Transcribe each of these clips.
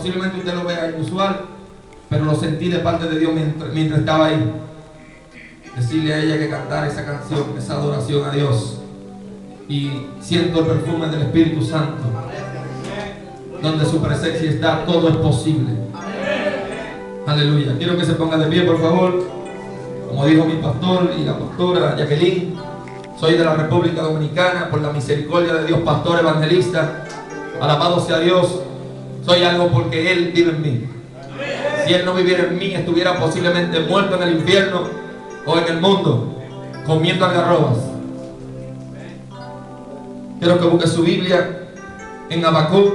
posiblemente usted lo vea inusual, pero lo sentí de parte de Dios mientras estaba ahí. Decirle a ella que cantara esa canción, esa adoración a Dios. Y siento el perfume del Espíritu Santo. Donde su presencia está, todo es posible. Aleluya. Quiero que se ponga de pie, por favor. Como dijo mi pastor y la pastora Jacqueline, soy de la República Dominicana. Por la misericordia de Dios, pastor evangelista. Alabado sea Dios. Soy algo porque Él vive en mí. Si Él no viviera en mí, estuviera posiblemente muerto en el infierno o en el mundo, comiendo algarrobas. Quiero que busque su Biblia en Habacuc,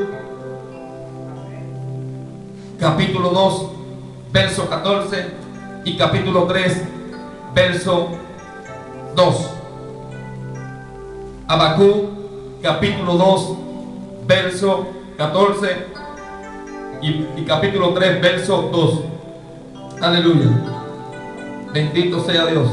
capítulo 2, verso 14, y capítulo 3, verso 2. Habacuc, capítulo 2, verso 14, y capítulo 3, verso 2. Aleluya. Bendito sea Dios.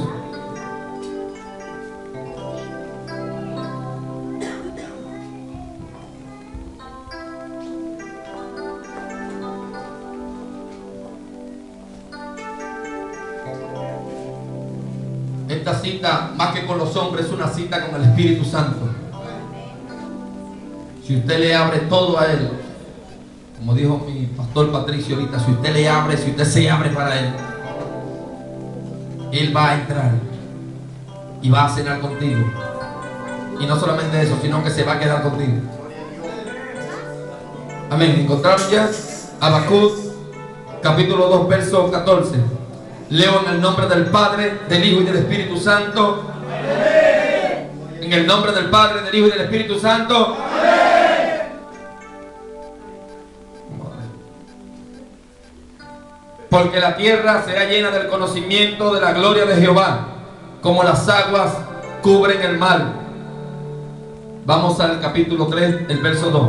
Esta cita, más que con los hombres, es una cita con el Espíritu Santo. Si usted le abre todo a Él, como dijo mi pastor Patricio ahorita, si usted le abre, si usted se abre para Él, Él va a entrar y va a cenar contigo. Y no solamente eso, sino que se va a quedar contigo. Amén. ¿Encontraron ya? Habacuc, capítulo 2, verso 14. Leo en el nombre del Padre, del Hijo y del Espíritu Santo. En el nombre del Padre, del Hijo y del Espíritu Santo. Porque la tierra será llena del conocimiento de la gloria de Jehová, como las aguas cubren el mar. Vamos al capítulo 3, el verso 2.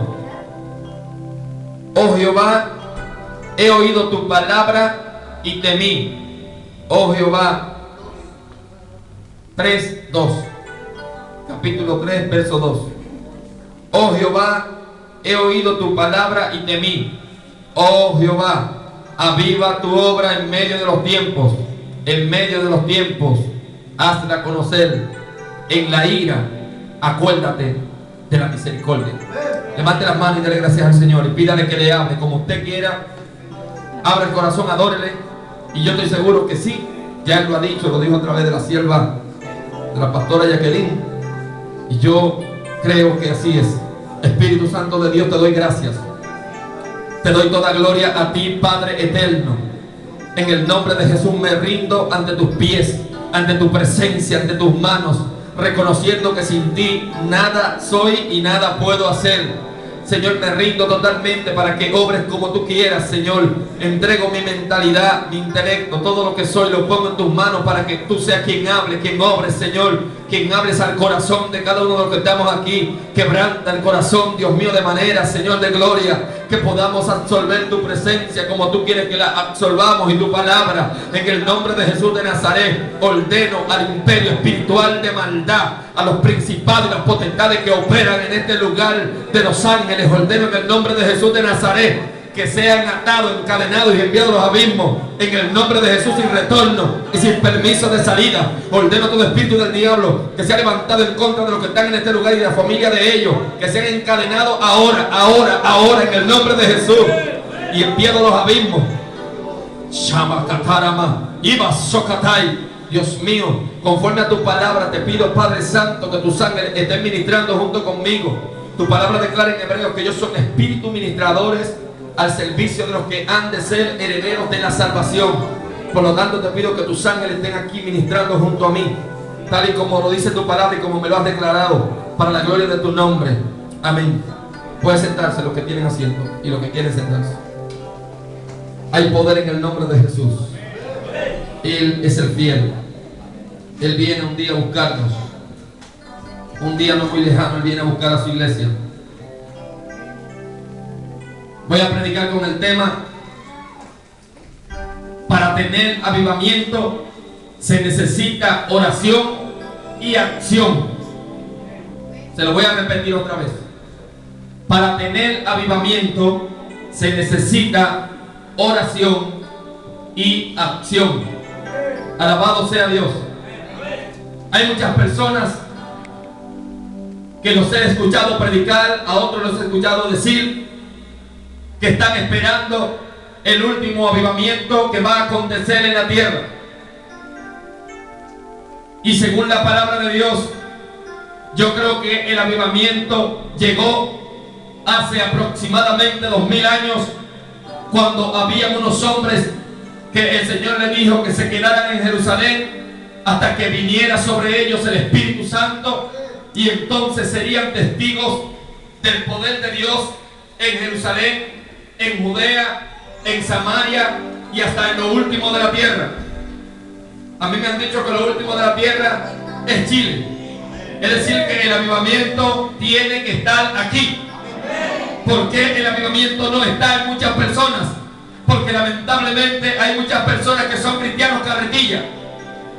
Oh Jehová, he oído tu palabra y temí. Oh Jehová. 3, 2. Capítulo 3, verso 2. Oh Jehová, he oído tu palabra y temí. Oh Jehová, aviva tu obra en medio de los tiempos. En medio de los tiempos, hazla conocer. En la ira, acuérdate de la misericordia. Levante las manos y dele gracias al Señor y pídale que le hable como usted quiera. Abra el corazón, adórele. Y yo estoy seguro que sí. Ya Él lo ha dicho, lo dijo a través de la sierva, de la pastora Jacqueline. Y yo creo que así es. Espíritu Santo de Dios, te doy gracias. Te doy toda gloria a ti, Padre eterno. En el nombre de Jesús me rindo ante tus pies, ante tu presencia, ante tus manos, reconociendo que sin ti nada soy y nada puedo hacer. Señor, me rindo totalmente para que obres como tú quieras, Señor. Entrego mi mentalidad, mi intelecto, todo lo que soy, lo pongo en tus manos para que tú seas quien hable, quien obre, Señor. Quien hables al corazón de cada uno de los que estamos aquí. Quebranta el corazón, Dios mío, de manera, Señor, de gloria, que podamos absorber tu presencia como tú quieres que la absorbamos y tu palabra. En el nombre de Jesús de Nazaret, ordeno al imperio espiritual de maldad, a los principados y las potestades que operan en este lugar de los ángeles. Ordeno en el nombre de Jesús de Nazaret que sean atados, encadenados y enviados a los abismos. En el nombre de Jesús, sin retorno y sin permiso de salida. Ordeno todo espíritu del diablo que se ha levantado en contra de los que están en este lugar y de la familia de ellos, que sean encadenados ahora en el nombre de Jesús y enviados a los abismos. Shama Katarama Iba Sokatai. Dios mío, conforme a tu palabra te pido, Padre Santo, que tus ángeles estén ministrando junto conmigo. Tu palabra declara en Hebreos que ellos son espíritus ministradores al servicio de los que han de ser herederos de la salvación. Por lo tanto te pido que tus ángeles estén aquí ministrando junto a mí, tal y como lo dice tu palabra y como me lo has declarado, para la gloria de tu nombre. Amén. Pueden sentarse los que tienen asiento y los que quieren sentarse. Hay poder en el nombre de Jesús. Él es el fiel. Él viene un día a buscarnos. Un día no muy lejano Él viene a buscar a su iglesia. Voy a predicar con el tema: para tener avivamiento se necesita oración y acción. Se lo voy a repetir otra vez. Para tener avivamiento se necesita oración y acción. Alabado sea Dios. Hay muchas personas que los he escuchado predicar, a otros los he escuchado decir que están esperando el último avivamiento que va a acontecer en la tierra. Y según la palabra de Dios, yo creo que el avivamiento llegó hace aproximadamente 2000 años, cuando había unos hombres que el Señor les dijo que se quedaran en Jerusalén hasta que viniera sobre ellos el Espíritu Santo, y entonces serían testigos del poder de Dios en Jerusalén, en Judea, en Samaria y hasta en lo último de la tierra. A mí me han dicho que lo último de la tierra es Chile. Es decir, que el avivamiento tiene que estar aquí. ¿Por qué el avivamiento no está en muchas personas? Porque lamentablemente hay muchas personas que son cristianos carretilla,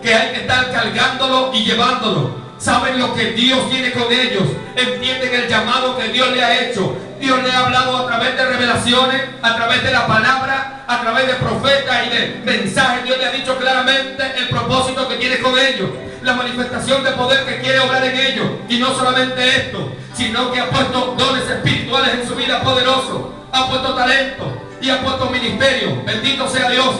que hay que estar cargándolo y llevándolo. Saben lo que Dios tiene con ellos, entienden el llamado que Dios le ha hecho. Dios le ha hablado a través de revelaciones, a través de la palabra, a través de profetas y de mensajes. Dios le ha dicho claramente el propósito que tiene con ellos, la manifestación de poder que quiere obrar en ellos. Y no solamente esto, sino que ha puesto dones espirituales en su vida poderosos, ha puesto talento y ha puesto ministerio. Bendito sea Dios.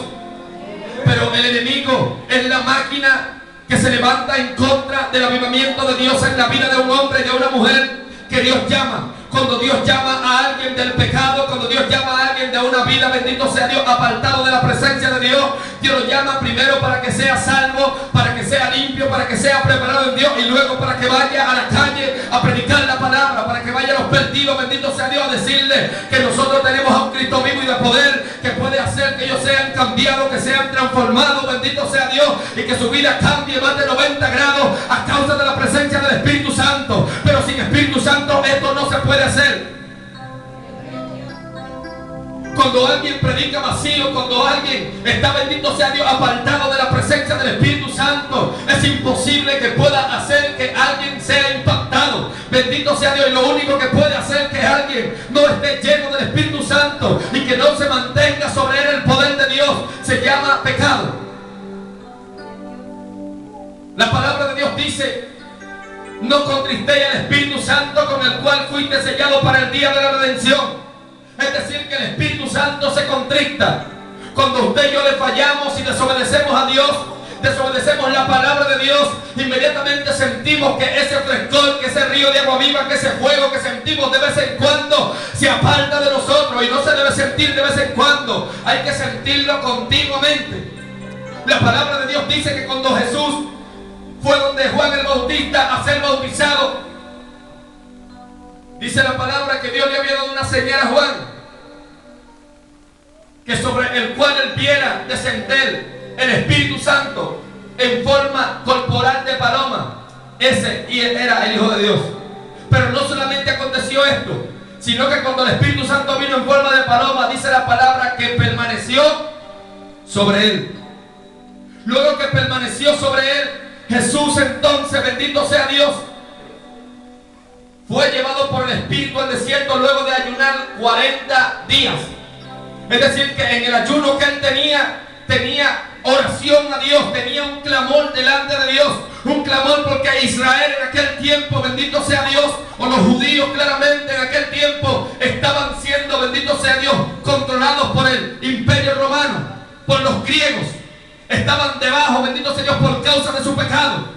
Pero el enemigo es la máquina que se levanta en contra del avivamiento de Dios en la vida de un hombre y de una mujer que Dios llama. Cuando Dios llama a alguien del pecado, cuando Dios llama a alguien de una vida, bendito sea Dios, apartado de la presencia de Dios, Dios lo llama primero para que sea salvo, para que sea limpio, para que sea preparado en Dios, y luego para que vaya a la calle a predicar la palabra, para que vaya a los perdidos, bendito sea Dios, a decirle que nosotros tenemos a un Cristo vivo y de poder, que puede hacer que ellos sean cambiados, que sean transformados, bendito sea Dios, y que su vida cambie más de 90 grados a causa de la presencia del Espíritu Santo. Pero sin Espíritu Santo esto no se puede hacer. Cuando alguien predica vacío, cuando alguien está, bendito sea Dios, apartado de la presencia del Espíritu Santo, es imposible que pueda hacer que alguien sea impactado. Bendito sea Dios. Y lo único que puede hacer que alguien no esté lleno del Espíritu Santo y que no se mantenga sobre él el poder de Dios se llama pecado. La palabra de Dios dice: no contristéis al Espíritu Santo, con el cual fuiste sellado para el día de la redención. Es decir, que el Espíritu Santo se contrista cuando usted y yo le fallamos y desobedecemos a Dios, desobedecemos la palabra de Dios. Inmediatamente sentimos que ese frescor, que ese río de agua viva, que ese fuego que sentimos de vez en cuando se aparta de nosotros. Y no se debe sentir de vez en cuando, hay que sentirlo continuamente. La palabra de Dios dice que cuando Jesús fue donde Juan el Bautista a ser bautizado, dice la palabra que Dios le había dado una señal a Juan, que sobre el cual él viera descender el Espíritu Santo en forma corporal de paloma. Ese y él era el Hijo de Dios. Pero no solamente aconteció esto, sino que cuando el Espíritu Santo vino en forma de paloma, dice la palabra que permaneció sobre él. Luego que permaneció sobre él, Jesús entonces, bendito sea Dios, fue llevado por el Espíritu al desierto luego de ayunar 40 días. Es decir, que en el ayuno que él tenía oración a Dios, tenía un clamor delante de Dios, un clamor porque Israel en aquel tiempo, bendito sea Dios, o los judíos claramente en aquel tiempo estaban siendo, bendito sea Dios, controlados por el imperio romano, por los griegos. Estaban debajo, bendito sea Dios, por causa de su pecado.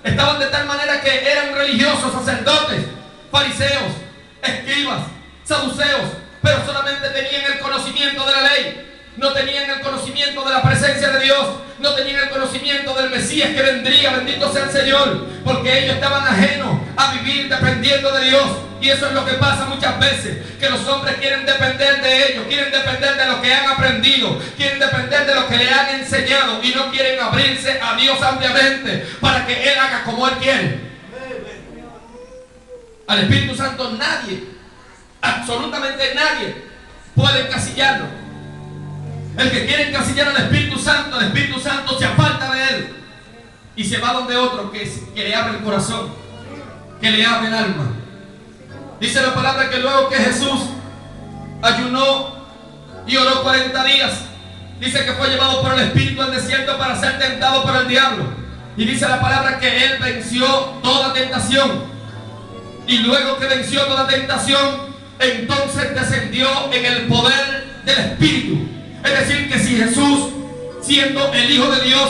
Estaban de tal manera que eran religiosos, sacerdotes, fariseos, escribas, saduceos, pero solamente tenían el conocimiento de la ley. No tenían el conocimiento de la presencia de Dios, no tenían el conocimiento del Mesías que vendría, bendito sea el Señor, porque ellos estaban ajenos a vivir dependiendo de Dios. Y eso es lo que pasa muchas veces, que los hombres quieren depender de ellos, quieren depender de lo que han aprendido, quieren depender de lo que le han enseñado y no quieren abrirse a Dios ampliamente para que Él haga como Él quiere. Al Espíritu Santo nadie, absolutamente nadie, puede encasillarlo. El que quiere encasillar al Espíritu Santo, el Espíritu Santo se aparta de él y se va donde otro que le abre el corazón, que le abre el alma. Dice la palabra que luego que Jesús ayunó y oró 40 días. Dice que fue llevado por el Espíritu al desierto para ser tentado por el diablo. Y dice la palabra que él venció toda tentación. Y luego que venció toda tentación, entonces descendió en el poder del Espíritu. Es decir, que si Jesús, siendo el Hijo de Dios,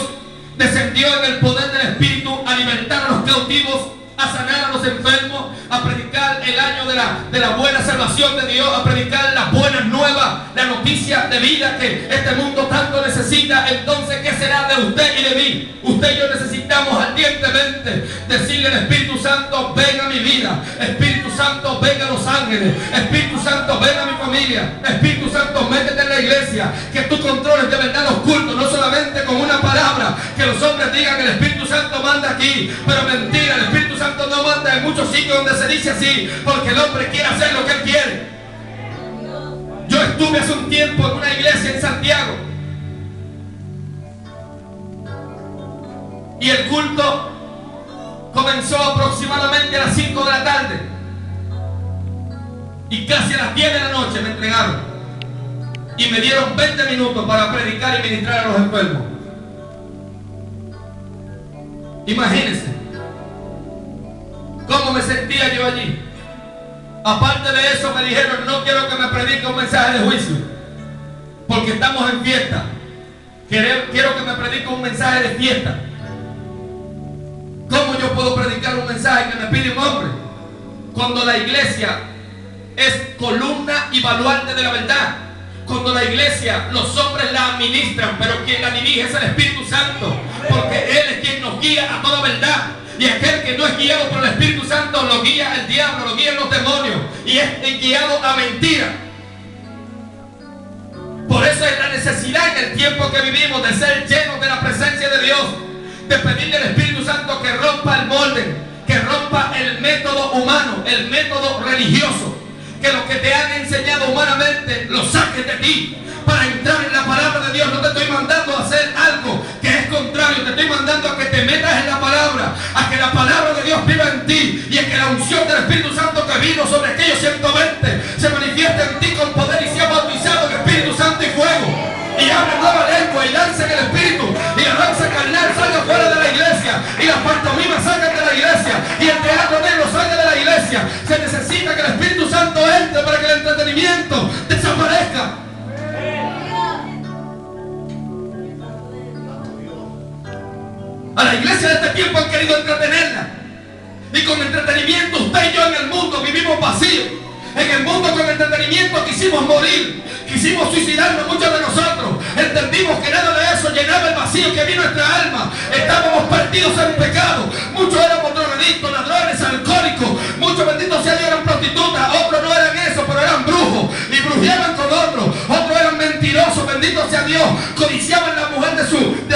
descendió en el poder del Espíritu a libertar a los cautivos, a sanar a los enfermos, a predicar el año de la buena salvación de Dios, a predicar las buenas nuevas, la noticia de vida que este mundo tanto necesita. Entonces, ¿qué será de usted y de mí? Usted y yo necesitamos ardientemente decirle al Espíritu Santo: ven a mi vida. Espíritu Santo, ven a los ángeles. Espíritu Santo, ven a mi familia. Espíritu Santo, métete en la iglesia. Que tú controles de verdad los cultos, no solamente con una palabra, que los hombres digan que el Espíritu Santo manda aquí, pero mentira, el Espíritu Santo no manda en muchos sitios donde se dice así, porque el hombre quiere hacer lo que él quiere. Yo estuve hace un tiempo en una iglesia en Santiago y el culto comenzó aproximadamente a las 5 de la tarde y casi a las 10 de la noche me entregaron y me dieron 20 minutos para predicar y ministrar a los enfermos. Imagínense cómo me sentía yo allí. Aparte de eso, me dijeron: no quiero que me predique un mensaje de juicio, porque estamos en fiesta. Quiero que me predique un mensaje de fiesta. ¿Cómo yo puedo predicar un mensaje que me pide un hombre, cuando la iglesia es columna y baluarte de la verdad? Cuando la iglesia, los hombres la administran, pero quien la dirige es el Espíritu Santo, porque Él es quien nos guía a toda verdad. Y aquel que no es guiado por el Espíritu Santo lo guía el diablo, lo guían los demonios, y es guiado a mentira. Por eso es la necesidad en el tiempo que vivimos de ser llenos de la presencia de Dios, de pedirle al Espíritu Santo que rompa el molde, que rompa el método humano, el método religioso, que lo que te han enseñado humanamente lo saques de ti para entrar en la palabra de Dios. No te estoy mandando a hacer algo que es contrario, te estoy mandando a que te metas en la palabra, a que la palabra de Dios viva en ti, y a que la unción del Espíritu Santo que vino sobre aquellos 120 se manifieste en ti con poder y sea bautizado en Espíritu Santo y fuego, y hable nueva lengua y lance en el Espíritu, y la danza carnal salga fuera de la iglesia, y las pantomimas salgan de la iglesia, y el teatro negro salga de la iglesia. Se necesita que el Espíritu Santo entre para que el entretenimiento desaparezca. A la iglesia de este tiempo han querido entretenerla, y con entretenimiento usted y yo en el mundo vivimos vacíos. En el mundo con entretenimiento quisimos morir, quisimos suicidarnos muchos de nosotros. Entendimos que nada de eso llenaba el vacío que vino en nuestra alma. Estábamos perdidos en pecado. Muchos éramos drogadictos, ladrones, alcohólicos. Muchos, benditos sea Dios, eran prostitutas. Otros no eran eso, pero eran brujos y brujeaban con otros. Otros eran mentirosos, bendito sea Dios. Codiciaban la mujer de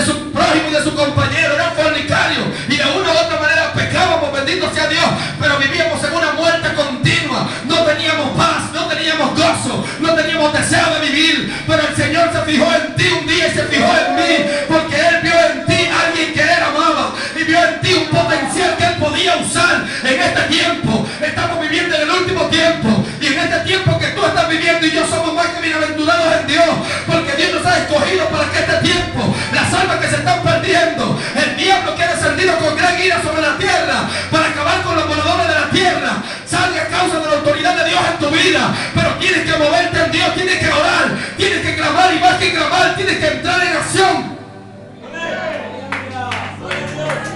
su prójimo y de su compañero. Eran fornicarios y de una u otra manera pecábamos, bendito sea Dios. Pero vivíamos en una muerte continua. No teníamos paz, no teníamos gozo, no teníamos deseo de vivir. Pero el Señor se fijó en ti un día y se fijó en mí, porque Él vio en ti a alguien que Él amaba, y vio en ti un potencial que Él podía usar en este tiempo. Estamos viviendo en el último tiempo, y en este tiempo que tú estás viviendo y yo somos más que bienaventurados en Dios, porque Dios nos ha escogido para que este tiempo, las almas que se están perdiendo, el diablo que ha descendido con gran ira sobre la tierra para acabar con los moradores de la tierra, salga a causa de la autoridad de Dios en tu vida. Pero tienes que moverte en Dios, tienes que orar, tienes que clamar, y más que clamar tienes que entrar en acción.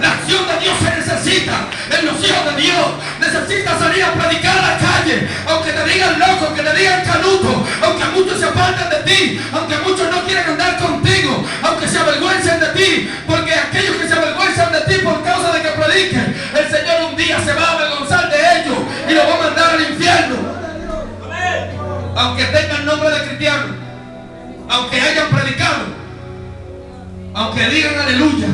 La acción de Dios se necesita en los hijos de Dios. Necesitas salir a predicar a la calle, aunque te digan loco, aunque te digan canuto, aunque muchos se aparten de ti, aunque muchos no quieren andar contigo, aunque se avergüencen de ti, porque aquellos que se avergüenzan de ti por causa de que prediquen, el Señor un día se va a avergonzar de ellos y los va a mandar al infierno. Aunque tengan nombre de cristiano, aunque hayan predicado, aunque digan aleluya,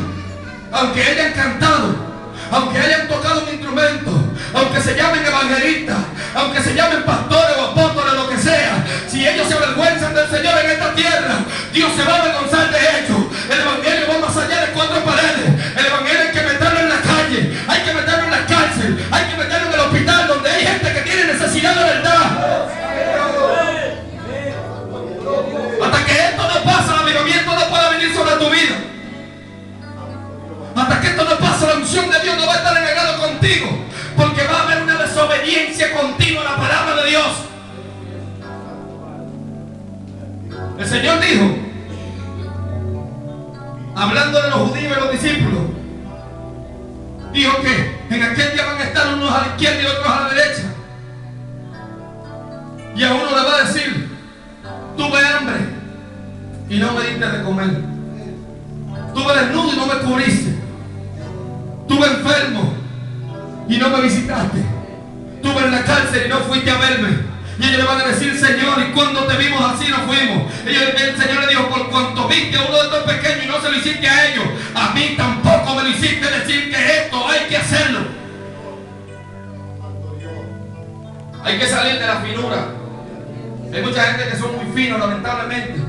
aunque hayan cantado, aunque hayan tocado un instrumento, aunque se llamen evangelistas, aunque se llamen pastores o apóstoles, lo que sea, si ellos se avergüenzan del Señor en esta tierra, Dios se va a avergonzar de ellos. El evangelio va más allá de 4 paredes. El evangelio hay que meterlo en la calle, hay que meterlo en la cárcel, hay que meterlo en el hospital, donde hay gente que tiene necesidad de verdad. dijo, hablando de los judíos y los discípulos, dijo que en aquel día van a estar unos a la izquierda y otros a la derecha. Y a uno le va a decir, tuve hambre y no me diste de comer. Tuve desnudo y no me cubriste. Tuve enfermo y no me visitaste. Tuve en la cárcel y no fuiste a verme. Y ellos le van a decir, Señor, ¿y cuando te vimos así nos fuimos? El Señor le dijo, por cuanto viste a uno de estos pequeños y no se lo hiciste a ellos, a mí tampoco me lo hiciste. Decir que esto hay que hacerlo. Hay que salir de la finura. Hay mucha gente que son muy finos, lamentablemente,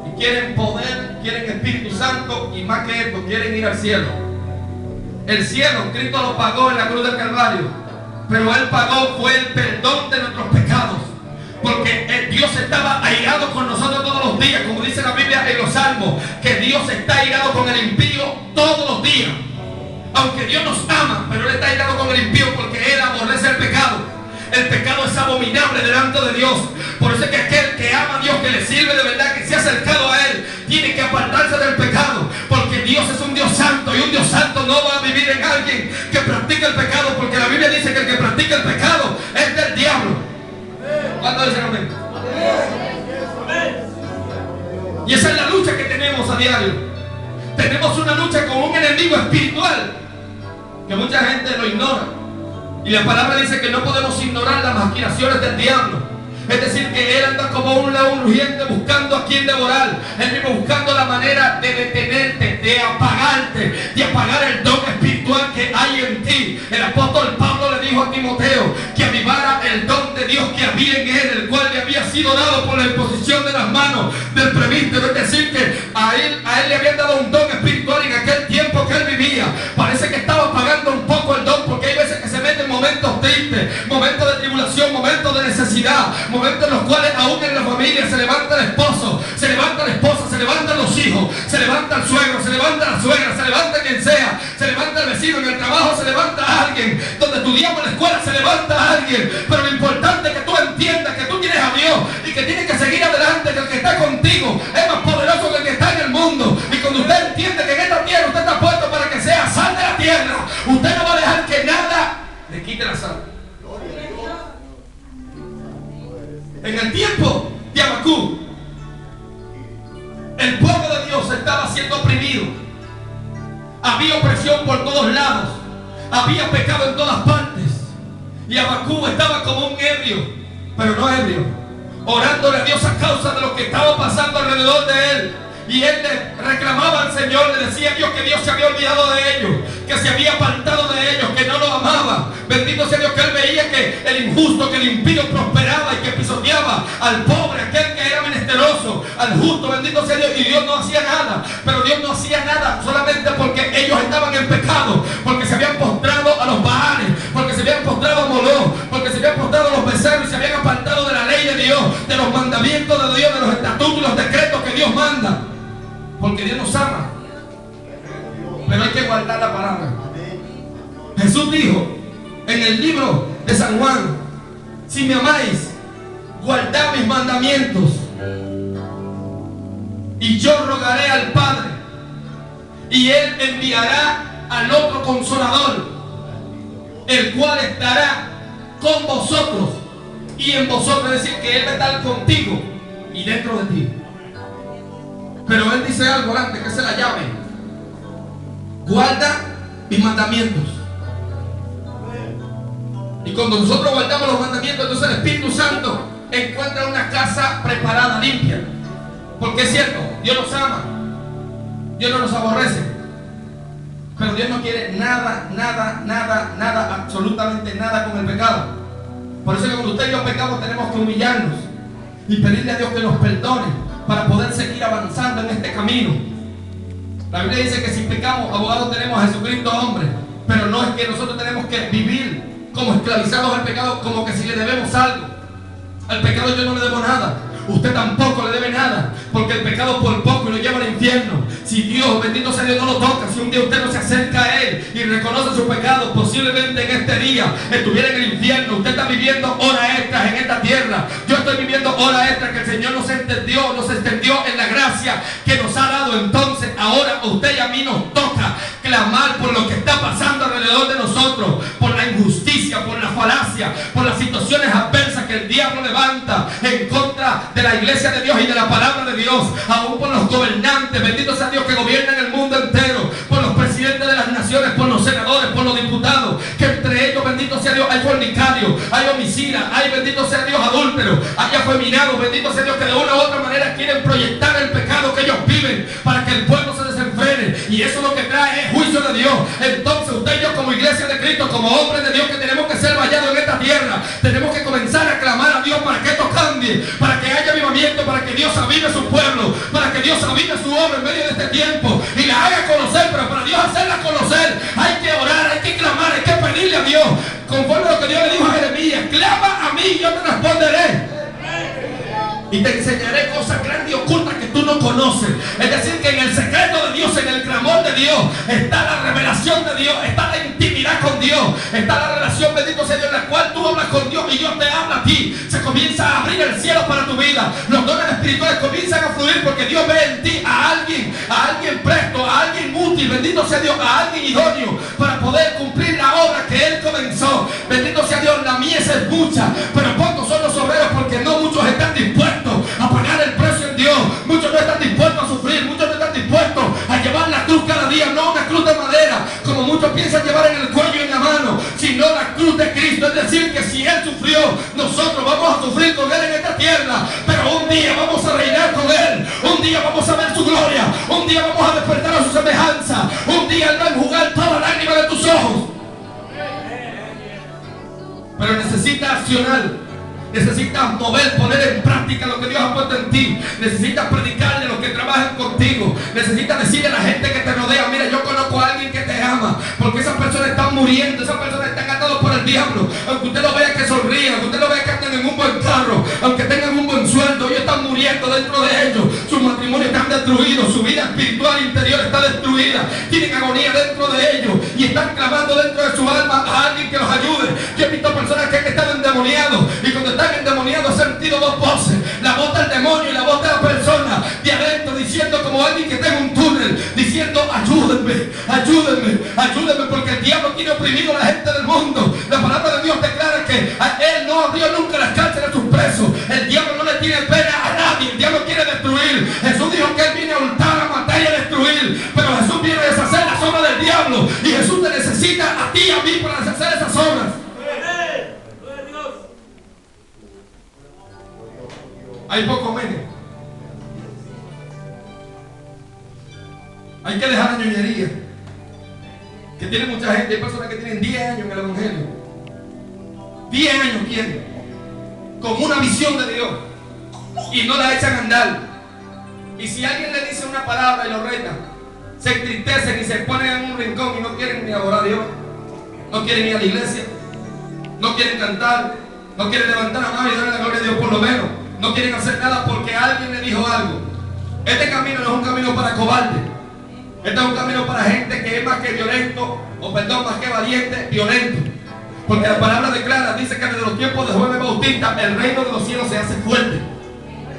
y quieren poder, quieren Espíritu Santo, y más que esto, quieren ir al cielo. El cielo, Cristo lo pagó en la cruz del Calvario. Pero Él pagó fue el perdón de nuestros pecados. Porque Dios estaba airado con nosotros todos los días. Como dice la Biblia en los Salmos, que Dios está airado con el impío todos los días. Aunque Dios nos ama, pero Él está airado con el impío porque Él aborrece el pecado. El pecado es abominable delante de Dios. Por eso es que aquel que ama a Dios, que le sirve de verdad, que se ha acercado a Él, tiene que apartarse del pecado. Porque Dios es un Dios santo, y un Dios santo no va a vivir en alguien que practica el pecado. Porque la Biblia dice que el que practica el pecado es del diablo. ¿Cuándo dicen amén? Y esa es la lucha que tenemos a diario. Tenemos una lucha con un enemigo espiritual que mucha gente lo ignora. Y la palabra dice que no podemos ignorar las maquinaciones del diablo. Es decir, que él anda como un león rugiente buscando a quien devorar. Él mismo buscando la manera de detenerte, de apagar el don espiritual que hay en ti. El apóstol Pablo le dijo a Timoteo que avivara el don de Dios que había en él, el cual le había sido dado por la imposición de las manos del presbítero. Es decir, que a él le habían dado un don espiritual en aquel tiempo que él vivía. Parece que estaba apagando un poco el don, porque hay veces que se meten momentos tristes, momentos de tribulación, momentos de necesidad, momentos en los cuales aún en la familia se levanta el esposo, se levanta la esposa, se levantan los hijos, se levanta el suegro, se levanta la suegra, se levanta quien sea, se levanta el vecino, en el trabajo se levanta alguien, donde estudiamos en la escuela se levanta alguien. Pero lo importante es que tú entiendas que tú tienes a Dios y que tienes que seguir adelante, que el que está contigo es más poderoso que el que está en el mundo. Y cuando usted entiende que en esta tierra usted está puesto para que sea sal de la tierra, usted no va a dejar que nada le quite la sal. En el tiempo de Habacuc, el pueblo de Dios estaba siendo oprimido. Había opresión por todos lados. Había pecado en todas partes. Y Habacuc estaba como un ebrio, pero no ebrio, orándole a Dios a causa de lo que estaba pasando alrededor de él. Y él le reclamaba al Señor, le decía a Dios que Dios se había olvidado de ellos, que se había apartado de ellos, que no los amaba. Bendito sea Dios, que él veía que el injusto, que el impío prosperaba y que pisoteaba al pobre, aquel que era menesteroso, al justo. Bendito sea Dios. Y Dios no hacía nada. Pero Dios no hacía nada solamente porque ellos estaban en pecado, porque se habían postrado a los Baales, porque se habían postrado a Moloch, porque se habían postrado a los becerros y se habían apartado de la ley de Dios, de los mandamientos de Dios, de los estatutos y los decretos que Dios manda. Porque Dios nos ama, pero hay que guardar la palabra. Jesús dijo en el libro de San Juan: si me amáis, guardad mis mandamientos, y yo rogaré al Padre, y Él enviará al otro Consolador, el cual estará con vosotros y en vosotros. Es decir, que Él va a estar contigo y dentro de ti. Pero Él dice algo antes, que es la llave: guarda mis mandamientos. Y cuando nosotros guardamos los mandamientos, entonces el Espíritu Santo encuentra una casa preparada, limpia. Porque es cierto, Dios nos ama, Dios no nos aborrece, pero Dios no quiere nada, absolutamente nada con el pecado. Por eso que cuando usted y yo pecamos, tenemos que humillarnos y pedirle a Dios que nos perdone, para poder seguir avanzando en este camino. La Biblia dice que si pecamos, abogado tenemos a Jesucristo hombre. Pero no es que nosotros tenemos que vivir como esclavizados al pecado, como que si le debemos algo. Al pecado yo no le debo nada, usted tampoco le debe nada, porque el pecado por poco lo lleva al infierno. Si Si Dios, bendito sea Dios, no lo toca, si un día usted no se acerca a Él y reconoce su pecado, posiblemente en este día estuviera en el infierno. Usted está viviendo horas extras en esta tierra. Yo estoy viviendo horas extras que el Señor nos extendió en la gracia que nos ha dado. Entonces ahora a usted y a mí nos toca clamar por lo que está pasando alrededor de nosotros, por la injusticia, por la falacia, por las situaciones adversas que el diablo levanta en contra de la iglesia de Dios y de la palabra de Dios, aún por los gobernantes, bendito sea Dios, que gobiernan el mundo entero, por los presidentes de las naciones, por los senadores, por los diputados, que entre ellos, bendito sea Dios, hay fornicarios, hay homicidas, hay, bendito sea Dios, adúlteros, hay afeminados, bendito sea Dios, que de una u otra manera quieren proyectar el pecado que ellos viven para que el pueblo se desenfrene, y eso lo que trae es juicio de Dios. Entonces usted y yo, como iglesia de Cristo, como hombres de Dios que tenemos que ser vallados en esta tierra, tenemos que comenzar a clamar a Dios para que esto cambie, para que haya avivamiento, para que Dios avive su pueblo, para que Dios avive su obra en medio de este tiempo y la haga conocer. Pero para Dios hacerla conocer hay que orar, hay que clamar, hay que pedirle a Dios, conforme a lo que Dios le dijo a Jeremías: clama a mí y yo te responderé y te enseñaré cosas grandes y ocultas que tú no conoces. Es decir, que en el secreto de Dios, en el clamor de Dios, está la revelación de Dios, está la intimidad con Dios, está la relación, bendito sea Dios, en la cual tú hablas con Dios y Dios te habla a ti. Se comienza a abrir el cielo para tu vida, los dones espirituales comienzan a fluir, porque Dios ve en ti a alguien presto, a alguien útil, bendito sea Dios, a alguien idóneo para poder cumplir la obra que Él comenzó. Bendito sea Dios, la mies es mucha, pero pocos son los obreros, porque no muchos están dispuestos a pagar el precio en Dios. Muchos no están dispuestos a sufrir, muchos no están dispuestos a llevar la cruz cada día, no una cruz de madera como muchos piensan llevar en el cuello y en la mano, sino la cruz de Cristo. Es decir, que si Él sufrió, nosotros vamos a sufrir con Él en esta tierra, pero un día vamos a reinar con Él, un día vamos a ver su gloria, un día vamos a despertar a su semejanza, un día Él va a enjugar toda lágrima de tus ojos. Pero necesitas accionar. Necesitas mover, poner en práctica lo que Dios ha puesto en ti. Necesitas predicarle a los que trabajan contigo. Necesitas decirle a la gente que te rodea: mira, yo conozco a alguien que te ama, porque esas personas están muriendo, esas personas están atadas por el diablo. Aunque usted lo vea que sonríen, aunque usted lo vea que andan en un buen carro, aunque tengan un buen sueldo, ellos están muriendo dentro de ellos. Sus matrimonios están destruidos, su vida espiritual interior está destruida, tienen agonía dentro de ellos y están clamando dentro de su alma a alguien que los ayude. Yo he visto personas que han estado endemoniados, y cuando están endemoniados he sentido dos voces: la voz del demonio y la voz de la persona de adentro, diciendo, como alguien que está en un túnel, diciendo: ayúdenme, ayúdenme, ayúdenme, porque el diablo tiene oprimido a la gente del mundo. La palabra de Dios declara que a Él no abrió nunca las cárceles a sus presos. El diablo no le tiene pena a nadie, el diablo quiere destruir. Jesús dijo que Él viene a hurtar, a matar y a destruir, pero Jesús viene a deshacer las obras del diablo, y Jesús te necesita a ti y a mí para deshacer esas obras. Hay poco menos. Hay que dejar la ñoñería que tiene mucha gente. Hay personas que tienen 10 años en el evangelio, 10 años tienen, con una visión de Dios, y no la echan a andar. Y si alguien le dice una palabra y lo reta, se entristecen y se ponen en un rincón y no quieren ni adorar a Dios, no quieren ir a la iglesia, no quieren cantar, no quieren levantar la mano y darle la gloria a Dios, por lo menos no quieren hacer nada porque alguien le dijo algo. Este camino no es un camino para cobardes. Este es un camino para gente que es más que violento, o perdón, más que valiente, violento. Porque la palabra declara, dice que desde los tiempos de Juan el Bautista el reino de los cielos se hace fuerte,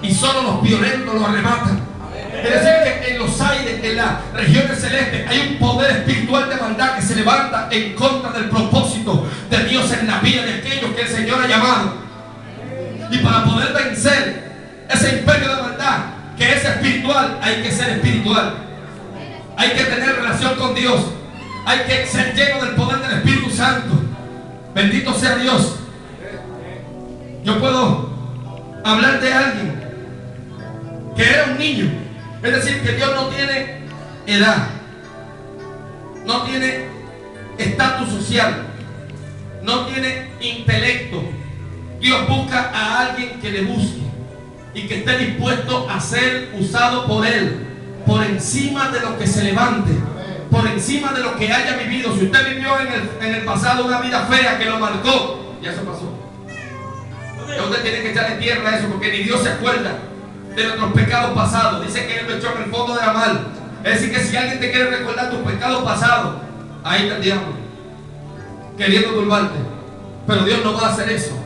y solo los violentos lo arrebatan. Es decir, que en los aires, en las regiones celestes, hay un poder espiritual de maldad que se levanta en contra del propósito de Dios en la vida de aquellos que el Señor ha llamado. Y para poder vencer ese imperio de maldad que es espiritual, hay que ser espiritual. Hay que tener relación con Dios. Hay que ser lleno del poder del Espíritu Santo. Bendito sea Dios. Yo puedo hablar de alguien que era un niño. Es decir, que Dios no tiene edad, no tiene estatus social, no tiene intelecto. Dios busca a alguien que le busque y que esté dispuesto a ser usado por Él, por encima de lo que se levante, por encima de lo que haya vivido. Si usted vivió en el pasado una vida fea que lo marcó, ya eso pasó. Ya usted tiene que echarle tierra a eso, porque ni Dios se acuerda de nuestros pecados pasados. Dice que Él lo echó en el fondo de la mar. Es decir, que si alguien te quiere recordar tus pecados pasados, ahí está el diablo, queriendo turbarte. Pero Dios no va a hacer eso.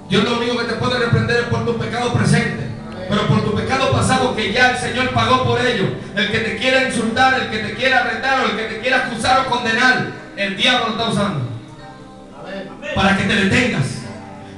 Dios lo único que te puede reprender es por tus pecados presentes. Pero por tu pecado pasado, que ya el Señor pagó por ello. El que te quiera insultar, el que te quiera retar, o el que te quiera acusar o condenar, el diablo lo está usando para que te detengas,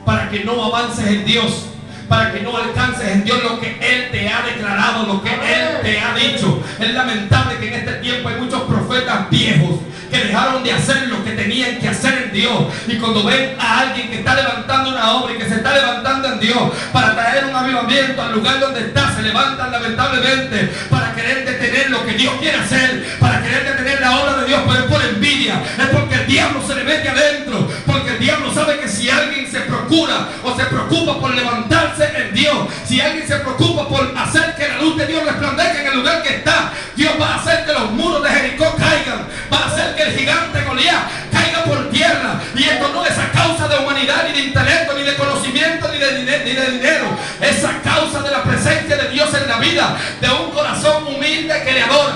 para que no avances en Dios, para que no alcances en Dios lo que Él te ha declarado, lo que Él te ha dicho. Es lamentable que en este tiempo hay muchos profetas viejos que dejaron de hacer lo que tenían que hacer en Dios, y cuando ven a alguien que está levantando una obra y que se está levantando en Dios para traer un avivamiento al lugar donde está, se levantan lamentablemente para querer detener lo que Dios quiere hacer, para querer detener la obra de Dios. Pero es por envidia, es porque el diablo se le mete adentro, porque el diablo sabe que si alguien se procura o se preocupa por levantarse en Dios, si alguien se preocupa por hacer que la luz de Dios resplandezca en el lugar que está, Dios va a hacer que los muros de Jericó caigan, va a hacer que el gigante Goliat caiga por tierra. Y esto no es a causa de humanidad, ni de intelecto, ni de conocimiento, ni de dinero. Es a causa de la presencia de Dios en la vida, de un corazón humilde que le adora.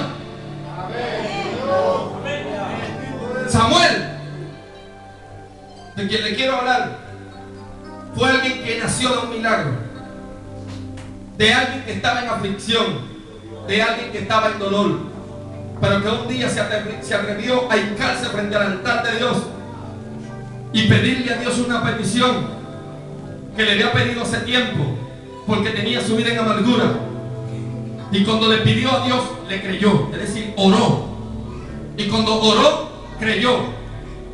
Samuel, de quien le quiero hablar, fue alguien que nació de un milagro, de alguien que estaba en aflicción, de alguien que estaba en dolor, pero que un día se atrevió a hincarse frente al altar de Dios y pedirle a Dios una petición que le había pedido hace tiempo, porque tenía su vida en amargura. Y cuando le pidió a Dios, le creyó, es decir, oró. Y cuando oró, creyó,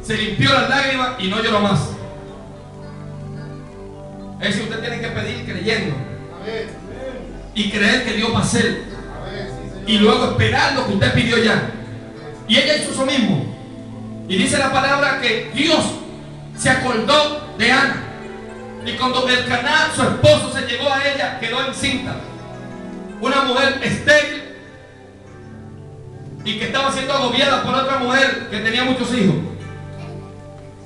se limpió las lágrimas y no lloró más. Es decir, usted tiene que pedir creyendo y creer que Dios va a hacer, y luego esperar lo que usted pidió ya. Y ella hizo eso mismo, y dice la palabra que Dios se acordó de Ana, y cuando Elcaná, su esposo, se llegó a ella, quedó encinta, una mujer estéril y que estaba siendo agobiada por otra mujer que tenía muchos hijos.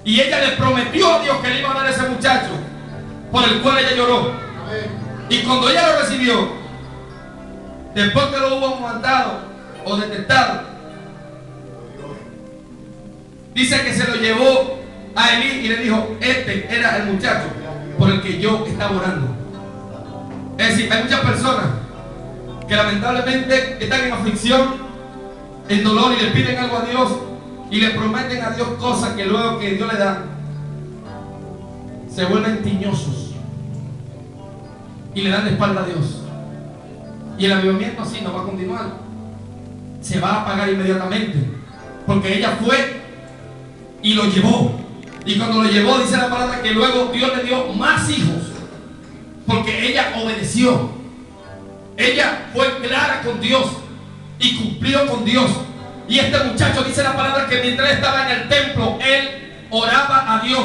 Y ella le prometió a Dios que le iba a dar a ese muchacho, por el cual ella lloró. Y cuando ella lo recibió, después que lo hubo mandado o detectado, dice que se lo llevó a Elí y le dijo: este era el muchacho por el que yo estaba orando. Es decir, hay muchas personas que lamentablemente están en aflicción, en dolor, y le piden algo a Dios y le prometen a Dios cosas que luego que Dios le da se vuelven tiñosos y le dan la espalda a Dios. Y el avivamiento así no va a continuar, se va a apagar inmediatamente, porque ella fue y lo llevó. Y cuando lo llevó, dice la palabra que luego Dios le dio más hijos, porque ella obedeció. Ella fue clara con Dios y cumplió con Dios. Y este muchacho, dice la palabra, que mientras estaba en el templo, él oraba a Dios,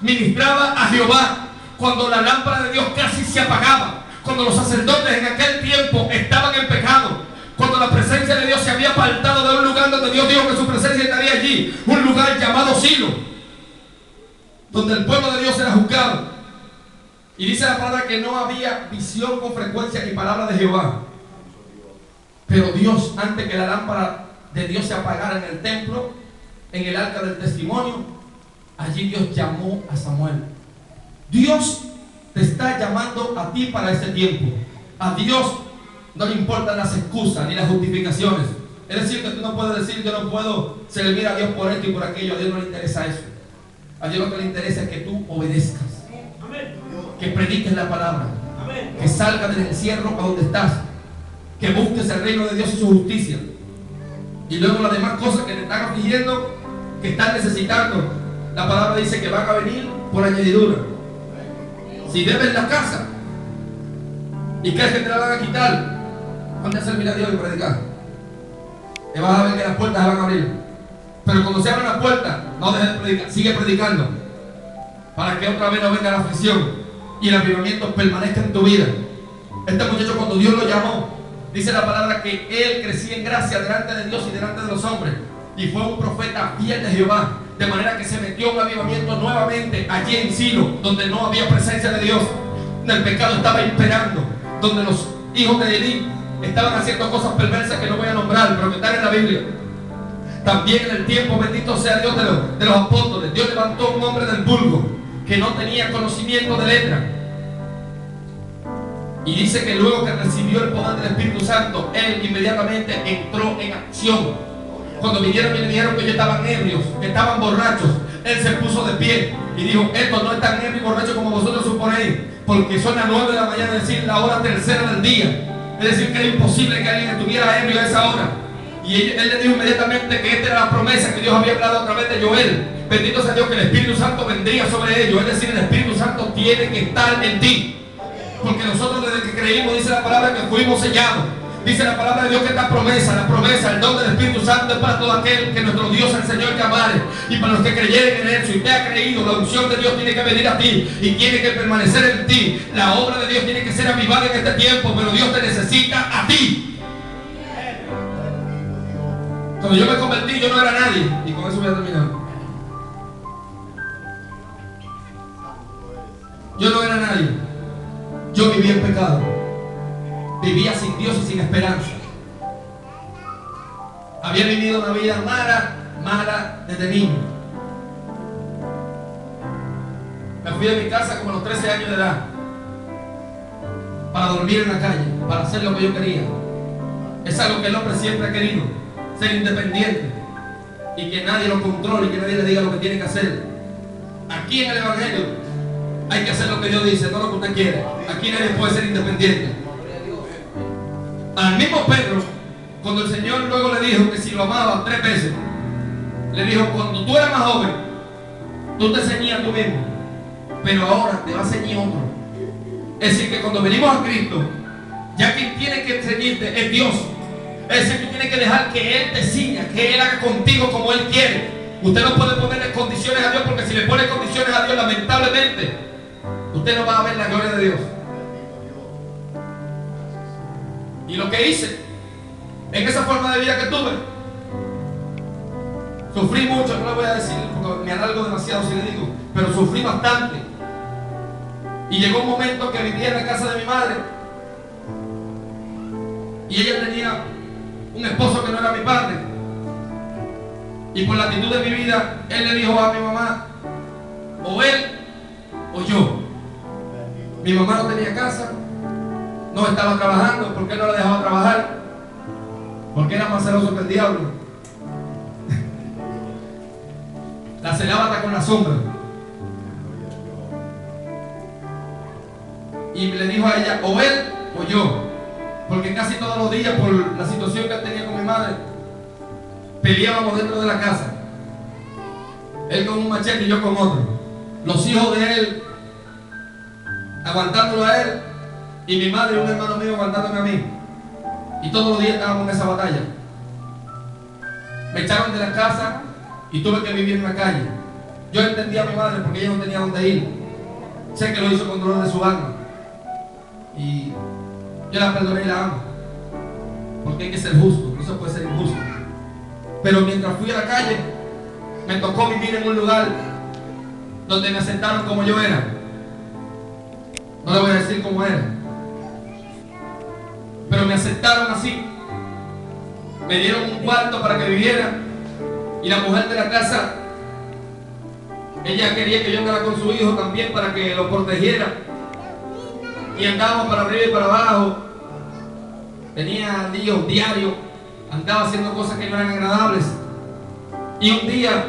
ministraba a Jehová. Cuando la lámpara de Dios casi se apagaba, cuando los sacerdotes en aquel tiempo estaban en pecado, cuando la presencia de Dios se había apartado de un lugar donde Dios dijo que su presencia estaría allí, un lugar llamado Silo, donde el pueblo de Dios era juzgado. Y dice la palabra que no había visión con frecuencia ni palabra de Jehová. Pero Dios, antes que la lámpara de Dios se apagara en el templo, en el arca del testimonio, allí Dios llamó a Samuel. Dios te está llamando a ti para este tiempo. A Dios no le importan las excusas ni las justificaciones. Es decir, que tú no puedes decir: yo no puedo servir a Dios por esto y por aquello. A Dios no le interesa eso. A Dios lo que le interesa es que tú obedezcas, que prediques la palabra, que salgas del encierro a donde estás, que busques el reino de Dios y su justicia. Y luego las demás cosas que te están afligiendo, que están necesitando, la palabra dice que van a venir por añadidura. Si debes la casa y crees que te la van a quitar, ponte a servir a Dios y predicar. Te vas a ver que las puertas se van a abrir. Pero cuando se abran las puertas, no dejes de predicar, sigue predicando, para que otra vez no venga la aflicción y el avivamiento permanezca en tu vida. Este muchacho, cuando Dios lo llamó, dice la palabra que él crecía en gracia delante de Dios y delante de los hombres, y fue un profeta fiel de Jehová, de manera que se metió un avivamiento nuevamente allí en Silo, donde no había presencia de Dios, donde el pecado estaba imperando, donde los hijos de Elí estaban haciendo cosas perversas que no voy a nombrar, pero que están en la Biblia. También en el tiempo, bendito sea Dios, de los apóstoles, Dios levantó un hombre del vulgo que no tenía conocimiento de letra. Y dice que luego que recibió el poder del Espíritu Santo, él inmediatamente entró en acción. Cuando vinieron y le dijeron que ellos estaban ebrios, que estaban borrachos, él se puso de pie y dijo: estos no están ebrios y borrachos como vosotros suponéis, porque son las 9 de la mañana, es decir, la hora tercera del día. Es decir, que era imposible que alguien estuviera ebrio a esa hora. Y él le dijo inmediatamente que esta era la promesa que Dios había hablado a través de Joel. Bendito sea Dios, que el Espíritu Santo vendría sobre ellos. Es decir, el Espíritu Santo tiene que estar en ti. Porque nosotros desde que creímos, dice la palabra, que fuimos sellados. Dice la palabra de Dios que esta promesa, la promesa, el don del Espíritu Santo es para todo aquel que nuestro Dios el Señor llamare. Y para los que creyeren en Él. Si usted ha creído, la unción de Dios tiene que venir a ti y tiene que permanecer en ti. La obra de Dios tiene que ser avivada en este tiempo, pero Dios te necesita a ti. Cuando yo me convertí, yo no era nadie. Y con eso voy a terminar. Yo no era nadie. Yo vivía en pecado. Vivía sin Dios y sin esperanza. Había vivido una vida mala desde niño. Me fui de mi casa como a los 13 años de edad, para dormir en la calle, para hacer lo que yo quería. Es algo que el hombre siempre ha querido, ser independiente y que nadie lo controle y que nadie le diga lo que tiene que hacer. Aquí en el Evangelio hay que hacer lo que Dios dice, no lo que usted quiere. Aquí nadie puede ser independiente. Al mismo Pedro, cuando el Señor luego le dijo que si lo amaba 3 veces, le dijo: cuando tú eras más joven, tú te ceñías tú mismo, pero ahora te va a ceñir otro. Es decir, que cuando venimos a Cristo, ya quien tiene que ceñirte es Dios. Es decir, tú tienes que dejar que Él te ciña, que Él haga contigo como Él quiere. Usted no puede ponerle condiciones a Dios, porque si le pone condiciones a Dios, lamentablemente, usted no va a ver la gloria de Dios. Y lo que hice en esa forma de vida que tuve, sufrí mucho, no le voy a decir porque me alargo demasiado si le digo, pero sufrí bastante. Y llegó un momento que vivía en la casa de mi madre y ella tenía un esposo que no era mi padre. Y por la actitud de mi vida, él le dijo a mi mamá: o él o yo. Mi mamá no tenía casa, no estaba trabajando. ¿Por qué no la dejaba trabajar? Porque era más celoso que el diablo. La celaba hasta con la sombra. Y le dijo a ella: o él o yo. Porque casi todos los días, por la situación que él tenía con mi madre, peleábamos dentro de la casa. Él con un machete y yo con otro. Los hijos de él aguantándolo a él, y mi madre y un hermano mío aguantándome a mí. Y todos los días estábamos en esa batalla. Me echaron de la casa y tuve que vivir en la calle. Yo entendía a mi madre porque ella no tenía dónde ir. Sé que lo hizo con dolor de su alma. Y yo la perdoné y la amo. Porque hay que ser justo, no se puede ser injusto. Pero mientras fui a la calle, me tocó vivir en un lugar donde me aceptaron como yo era. No le voy a decir cómo era, pero me aceptaron así. Me dieron un cuarto para que viviera. Y la mujer de la casa, ella quería que yo andara con su hijo también para que lo protegiera. Y andábamos para arriba y para abajo. Tenía líos diarios. Andaba haciendo cosas que no eran agradables. Y un día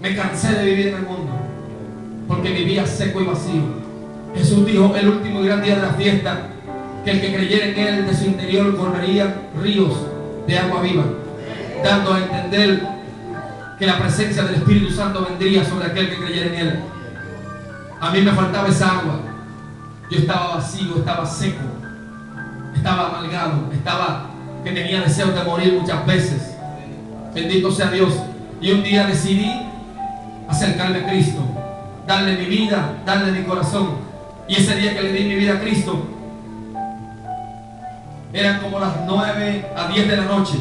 me cansé de vivir en el mundo, porque vivía seco y vacío. Jesús dijo el último y gran día de la fiesta, que el que creyera en Él, de su interior correrían ríos de agua viva, dando a entender que la presencia del Espíritu Santo vendría sobre aquel que creyera en Él. A mí me faltaba esa agua. Yo estaba vacío, estaba seco, estaba amargado, que tenía deseos de morir muchas veces. Bendito sea Dios. Y un día decidí acercarme a Cristo, darle mi vida, darle mi corazón. Y ese día que le di mi vida a Cristo, eran como las 9 a 10 de la noche.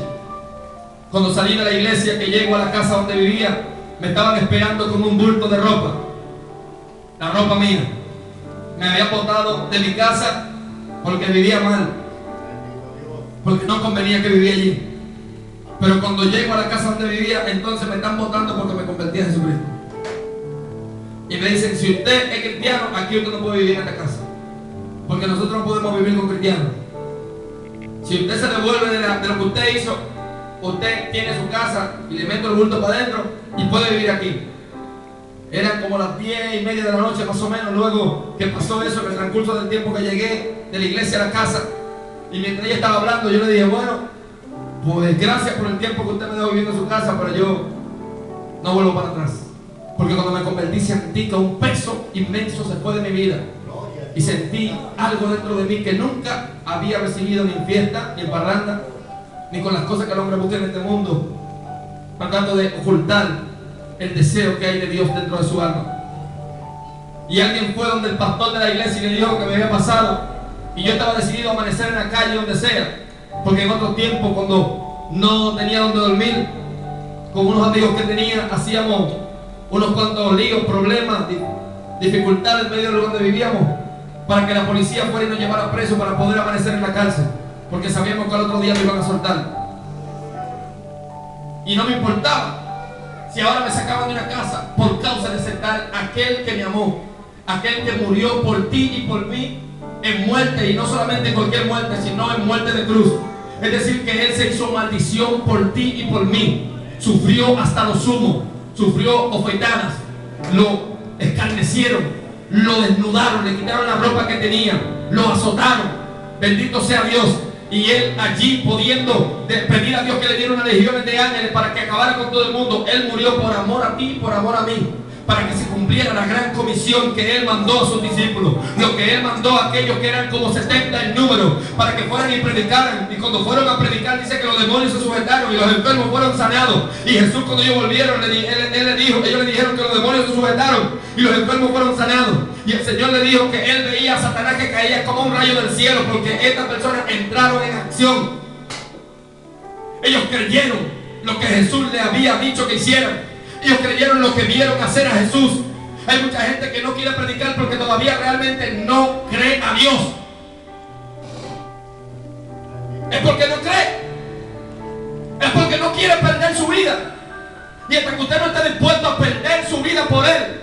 Cuando salí de la iglesia, que llego a la casa donde vivía, me estaban esperando con un bulto de ropa. La ropa mía. Me había botado de mi casa porque vivía mal. porque no convenía que vivía allí. Pero cuando llego a la casa donde vivía, entonces me están votando porque me convertí a Jesucristo. Y me dicen, si usted es cristiano, aquí usted no puede vivir en esta casa, porque nosotros no podemos vivir con cristianos. Si usted se devuelve de lo que usted hizo, usted tiene su casa y le meto el bulto para adentro y puede vivir aquí. Eran como las 10:30 de la noche más o menos, luego que pasó eso, en el transcurso del tiempo que llegué de la iglesia a la casa. Y mientras ella estaba hablando, yo le dije, bueno, pues gracias por el tiempo que usted me dejó viviendo en su casa, pero yo no vuelvo para atrás. Porque cuando me convertí sentí que un peso inmenso se fue de mi vida. Y sentí algo dentro de mí que nunca había recibido ni en fiesta, ni en parranda, ni con las cosas que el hombre busca en este mundo, tratando de ocultar el deseo que hay de Dios dentro de su alma. Y alguien fue donde el pastor de la iglesia y le dijo lo que me había pasado. Y yo estaba decidido a amanecer en la calle, donde sea. Porque en otro tiempo, cuando no tenía donde dormir, con unos amigos que tenía, hacíamos unos cuantos líos, problemas, dificultades en medio del lugar donde vivíamos, para que la policía fuera y nos llevara preso para poder amanecer en la cárcel, porque sabíamos que al otro día me iban a soltar. Y no me importaba si ahora me sacaban de una casa por causa de aceptar aquel que me amó, aquel que murió por ti y por mí en muerte, y no solamente en cualquier muerte, sino en muerte de cruz. Es decir, que Él se hizo maldición por ti y por mí, sufrió hasta lo sumo, sufrió bofetadas, lo escarnecieron, lo desnudaron, le quitaron la ropa que tenía, lo azotaron, bendito sea Dios. Y Él allí, pudiendo pedir a Dios que le diera unas legiones de ángeles para que acabara con todo el mundo, Él murió por amor a ti y por amor a mí, para que se cumpliera la gran comisión que Él mandó a sus discípulos, lo que Él mandó a aquellos que eran como 70 en número, para que fueran y predicaran. Y cuando fueron a predicar, dice que los demonios se sujetaron y los enfermos fueron sanados. Y Jesús, cuando ellos volvieron, ellos le dijeron que los demonios se sujetaron y los enfermos fueron sanados. Y el Señor le dijo que Él veía a Satanás que caía como un rayo del cielo, porque estas personas entraron en acción. Ellos creyeron lo que Jesús le había dicho que hicieran. Ellos creyeron lo que vieron hacer a Jesús. Hay mucha gente que no quiere predicar porque todavía realmente no cree a Dios. Es porque no cree. Es porque no quiere perder su vida. Y hasta que usted no esté dispuesto a perder su vida por Él,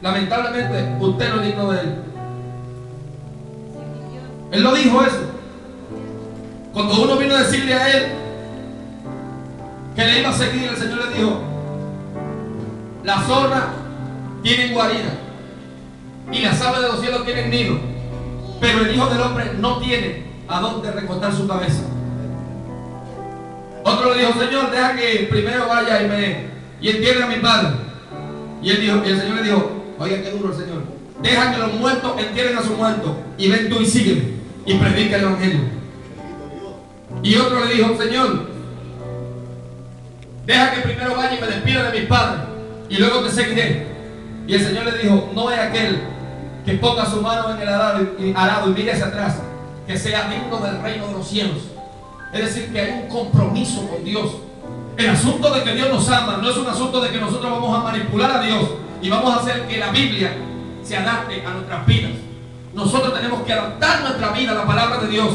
lamentablemente usted no es digno de Él. Él lo dijo eso. Cuando uno vino a decirle a Él que le iba a seguir, el Señor le dijo: las zorras tienen guarida y las aves de los cielos tienen nido, pero el Hijo del Hombre no tiene a dónde recostar su cabeza. Otro le dijo: Señor, deja que primero vaya y entierre a mi padre. Y el Señor le dijo: oiga, qué duro el Señor. Deja que los muertos entierren a sus muertos y ven tú y sígueme y predica el Evangelio. Y otro le dijo: Señor, deja que primero vaya y me despida de mis padres y luego te seguiré. Y el Señor le dijo: no es aquel que ponga su mano en el arado y mire hacia atrás, que sea digno del reino de los cielos. Es decir, que hay un compromiso con Dios. El asunto de que Dios nos ama no es un asunto de que nosotros vamos a manipular a Dios y vamos a hacer que la Biblia se adapte a nuestras vidas. Nosotros tenemos que adaptar nuestra vida a la palabra de Dios.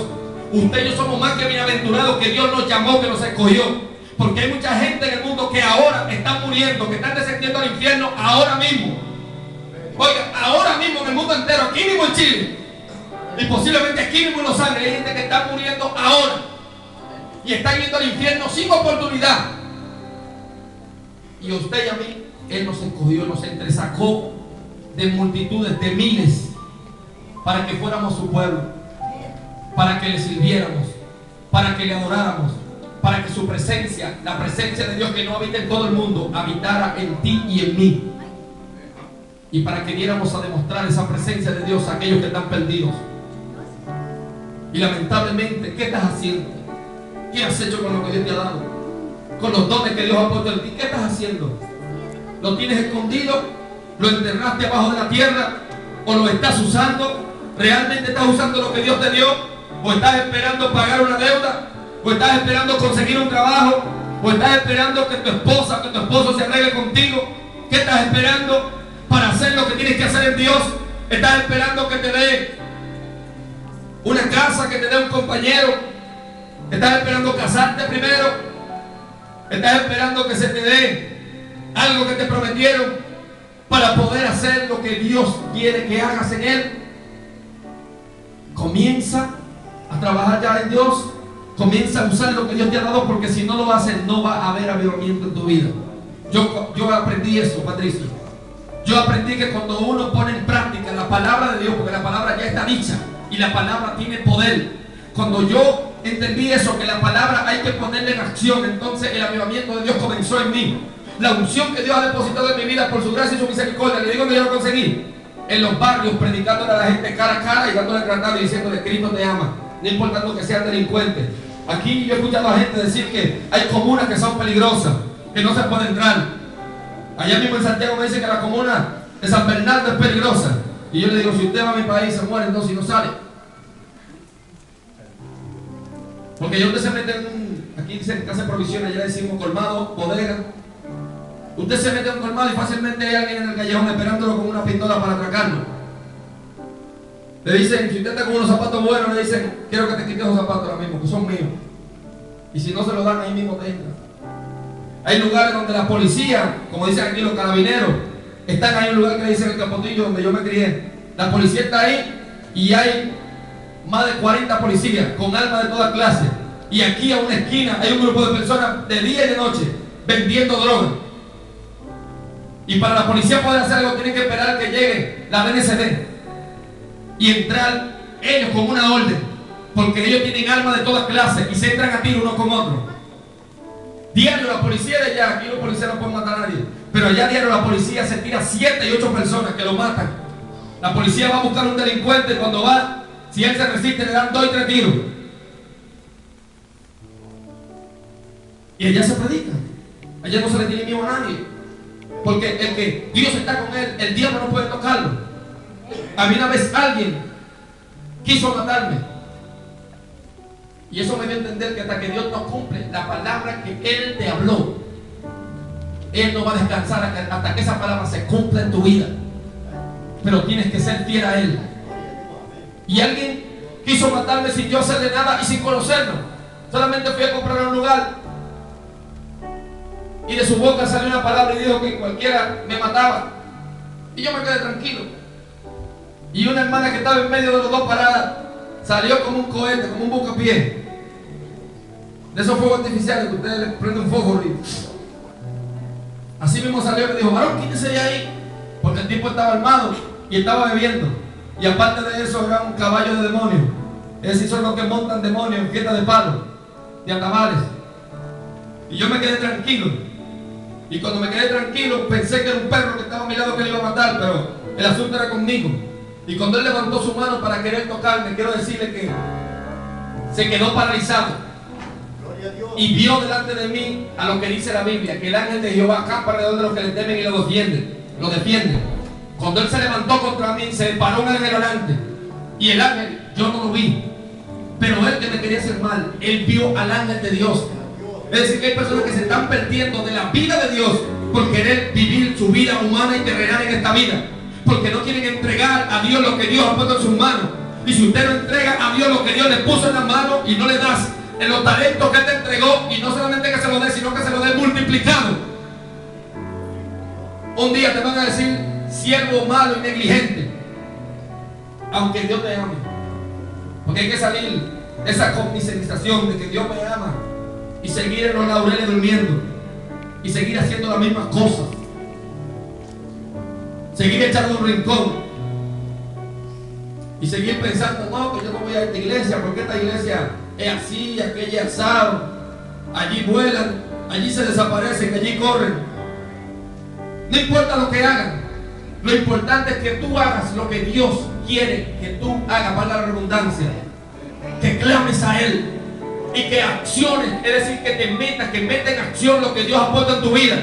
Usted y yo somos más que bienaventurados, que Dios nos llamó, que nos escogió. Porque hay mucha gente en el mundo que ahora está muriendo, que están descendiendo al infierno ahora mismo. Oiga, ahora mismo en el mundo entero, aquí mismo en Chile, y posiblemente aquí mismo en Los Ángeles, hay gente que está muriendo ahora y está yendo al infierno sin oportunidad. Y a usted y a mí, Él nos escogió, nos entresacó de multitudes, de miles, para que fuéramos su pueblo, para que le sirviéramos, para que le adoráramos, para que su presencia, la presencia de Dios que no habita en todo el mundo, habitara en ti y en mí. Y para que diéramos a demostrar esa presencia de Dios a aquellos que están perdidos. Y lamentablemente, ¿qué estás haciendo? ¿Qué has hecho con lo que Dios te ha dado? Con los dones que Dios ha puesto en ti. ¿Qué estás haciendo? ¿Lo tienes escondido? ¿Lo enterraste abajo de la tierra? ¿O lo estás usando? ¿Realmente estás usando lo que Dios te dio? ¿O estás esperando pagar una deuda? ¿O estás esperando conseguir un trabajo? ¿O estás esperando que tu esposa, que tu esposo se arregle contigo? ¿Qué estás esperando para hacer lo que tienes que hacer en Dios? ¿Estás esperando que te dé una casa, que te dé un compañero, ¿Estás esperando casarte primero? ¿Estás esperando que se te dé algo que te prometieron para poder hacer lo que Dios quiere que hagas en Él? Comienza a trabajar ya en Dios. Comienza a usar lo que Dios te ha dado, porque si no lo haces, no va a haber avivamiento en tu vida. Yo aprendí eso, Patricio. Yo aprendí que cuando uno pone en práctica la palabra de Dios, porque la palabra ya está dicha y la palabra tiene poder. Cuando yo entendí eso, que la palabra hay que ponerla en acción, entonces el avivamiento de Dios comenzó en mí. La unción que Dios ha depositado en mi vida por su gracia y su misericordia, le digo que yo lo conseguí en los barrios, predicándole a la gente cara a cara y dándole tratado y diciéndole: Cristo te ama, no importando que sean delincuentes. Aquí yo he escuchado a gente decir que hay comunas que son peligrosas, que no se puede entrar. Allá mismo en Santiago me dicen que la comuna de San Bernardo es peligrosa. Y yo le digo: si usted va a mi país se muere, entonces no sale. Porque ya usted se mete en aquí dicen casa de provisiones, allá decimos colmado, bodega. Usted se mete en un colmado y fácilmente hay alguien en el callejón esperándolo con una pistola para atracarlo. Le dicen: si usted está con unos zapatos buenos, le dicen: quiero que te quites esos zapatos ahora mismo, que son míos. Y si no se los dan, ahí mismo te entran. Hay lugares donde la policía, como dicen aquí los carabineros, están ahí en un lugar que dicen el Capotillo, donde yo me crié. La policía está ahí y hay más de 40 policías con armas de toda clase. Y aquí a una esquina hay un grupo de personas de día y de noche vendiendo droga. Y para la policía poder hacer algo, tienen que esperar que llegue la DNCD y entrar ellos con una orden, porque ellos tienen armas de todas clases y se entran a tiro uno con otro. Diario la policía de allá, aquí los policías no pueden matar a nadie, pero allá diario la policía se tira 7 y 8 personas que lo matan. La policía va a buscar a un delincuente y cuando va, si él se resiste, le dan 2 y 3 tiros. Y allá se predica. Allá no se le tiene miedo a nadie, porque el que Dios está con él, el diablo no puede tocarlo. A mí una vez alguien quiso matarme, y eso me dio a entender que hasta que Dios no cumple la palabra que Él te habló, Él no va a descansar hasta que esa palabra se cumpla en tu vida. Pero tienes que ser fiel a Él. Y alguien quiso matarme sin yo hacerle nada y sin conocerlo. Solamente fui a comprar a un lugar y de su boca salió una palabra y dijo que cualquiera me mataba. Y yo me quedé tranquilo. Y una hermana que estaba en medio de los dos paradas salió como un cohete, como un bucapié. De esos fuegos artificiales que ustedes le prenden un fuego y así mismo salió y me dijo: varón, quítese de ahí. Porque el tipo estaba armado y estaba bebiendo. Y aparte de eso era un caballo de demonio. Es decir, son los que montan demonios en fiestas de palo, de atabales. Y yo me quedé tranquilo. Y cuando me quedé tranquilo pensé que era un perro que estaba a mi lado que le iba a matar, pero el asunto era conmigo. Y cuando él levantó su mano para querer tocarme, quiero decirle que se quedó paralizado y vio delante de mí a lo que dice la Biblia, que el ángel de Jehová acampa alrededor de los que le temen y lo defiende. Cuando él se levantó contra mí, se paró un ángel delante, y el ángel yo no lo vi, pero él que me quería hacer mal, él vio al ángel de Dios. Es decir, que hay personas que se están perdiendo de la vida de Dios por querer vivir su vida humana y terrenal en esta vida, porque no quieren entregar a Dios lo que Dios ha puesto en sus manos. Y si usted no entrega a Dios lo que Dios le puso en las manos y no le das en los talentos que Él te entregó, y no solamente que se lo dé, sino que se lo dé multiplicado, un día te van a decir: siervo malo y negligente, aunque Dios te ame. Porque hay que salir de esa concientización de que Dios me ama y seguir en los laureles durmiendo y seguir haciendo las mismas cosas, seguir echado en un rincón y seguir pensando: no, que yo no voy a esta iglesia porque esta iglesia es así, aquella es asado, allí vuelan, allí se desaparecen, allí corren. No importa lo que hagan, lo importante es que tú hagas lo que Dios quiere que tú hagas, valga la redundancia, que clames a Él y que acciones, es decir, que te metas, que metas en acción lo que Dios ha puesto en tu vida,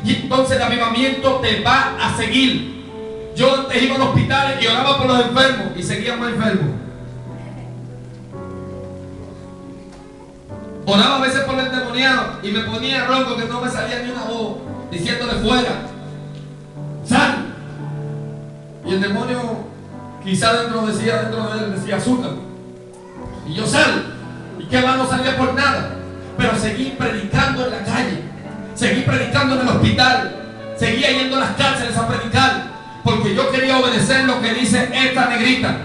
y entonces el avivamiento te va a seguir. Yo antes iba a los hospitales y oraba por los enfermos y seguía más enfermos. Oraba a veces por el endemoniado y me ponía ronco que no me salía ni una voz diciéndole: fuera, sal. Y el demonio quizá dentro de él decía: azúcar. Y yo: sal. Y que va, no salía por nada, pero seguí predicando en la calle, seguí predicando en el hospital, seguía yendo a las cárceles a predicar, porque yo quería obedecer lo que dice esta negrita,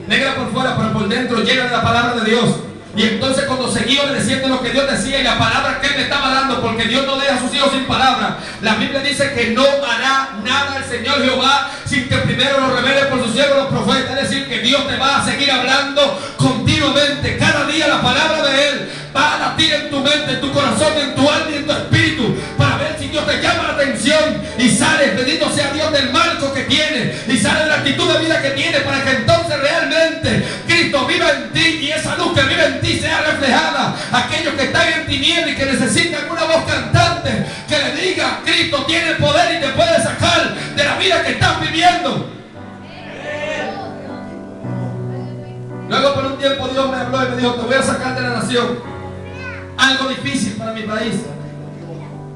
negra por fuera pero por dentro llena de la palabra de Dios. Y entonces cuando seguí obedeciendo lo que Dios decía y la palabra que Él me estaba dando, porque Dios no deja a sus hijos sin palabra, la Biblia dice que no hará nada el Señor Jehová sin que primero lo revele por sus siervos los profetas. Es decir, que Dios te va a seguir hablando continuamente. Cada día la palabra de Él va a latir en tu mente, en tu corazón, en tu alma y en tu espíritu, para ver si Dios te llama la atención y sales, bendito sea Dios, del marco que tiene, y sales de la actitud de vida que tiene, para que entonces realmente Cristo viva en ti y esa luz que vive en ti sea reflejada. Aquellos que están en tinieblas y que necesitan una voz cantante que le diga: Cristo tiene el poder y te puede sacar de la vida que estás viviendo. Luego por un tiempo Dios me habló y me dijo: te voy a sacar de la nación. Algo difícil para mi país,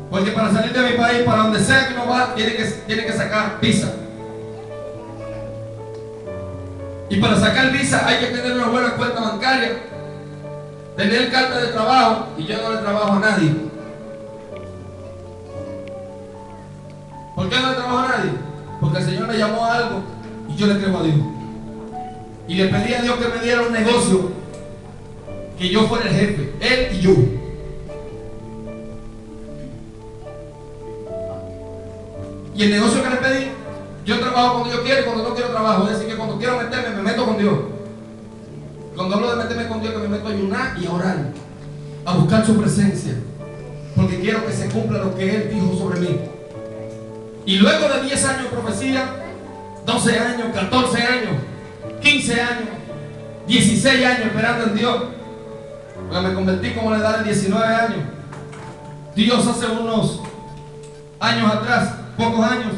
porque para salir de mi país, para donde sea que uno va, tiene que sacar visa. Y para sacar visa hay que tener una buena cuenta bancaria, tener carta de trabajo, y yo no le trabajo a nadie. ¿Por qué no le trabajo a nadie? Porque el Señor me llamó a algo y yo le creo a Dios. Y le pedí a Dios que me diera un negocio, que yo fuera el jefe, Él y yo. Y el negocio que le pedí, yo trabajo cuando yo quiero y cuando no quiero trabajo. Es decir, que cuando quiero meterme, me meto con Dios. Cuando hablo de meterme con Dios, que me meto a ayunar y a orar, a buscar su presencia, porque quiero que se cumpla lo que Él dijo sobre mí. Y luego de 10 años de profecía, 12 años, 14 años, 15 años, 16 años esperando en Dios, porque me convertí como a la edad de 19 años. Dios hace unos años atrás, pocos años,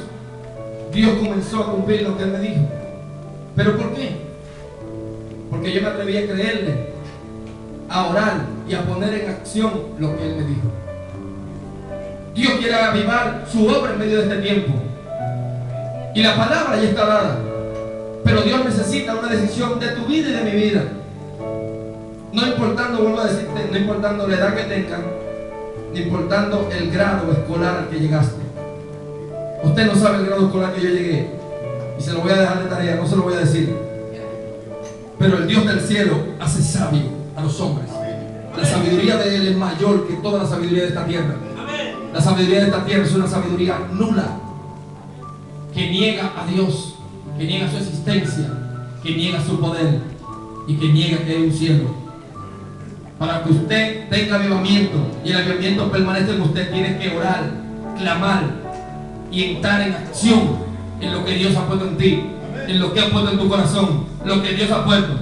Dios comenzó a cumplir lo que Él me dijo. ¿Pero por qué? Porque yo me atreví a creerle, a orar y a poner en acción lo que Él me dijo. Dios quiere avivar su obra en medio de este tiempo, y la palabra ya está dada, pero Dios necesita una decisión de tu vida y de mi vida. No importando, vuelvo a decirte, no importando la edad que tengan, no importando el grado escolar al que llegaste. Usted no sabe el grado escolar que yo llegué, y se lo voy a dejar de tarea, no se lo voy a decir. Pero el Dios del cielo hace sabio a los hombres. La sabiduría de Él es mayor que toda la sabiduría de esta tierra. La sabiduría de esta tierra es una sabiduría nula, que niega a Dios, que niega su existencia, que niega su poder y que niega que hay un cielo. Para que usted tenga avivamiento y el avivamiento permanezca en usted, tiene que orar, clamar y entrar en acción en lo que Dios ha puesto en ti, en lo que ha puesto en tu corazón, lo que Dios ha puesto.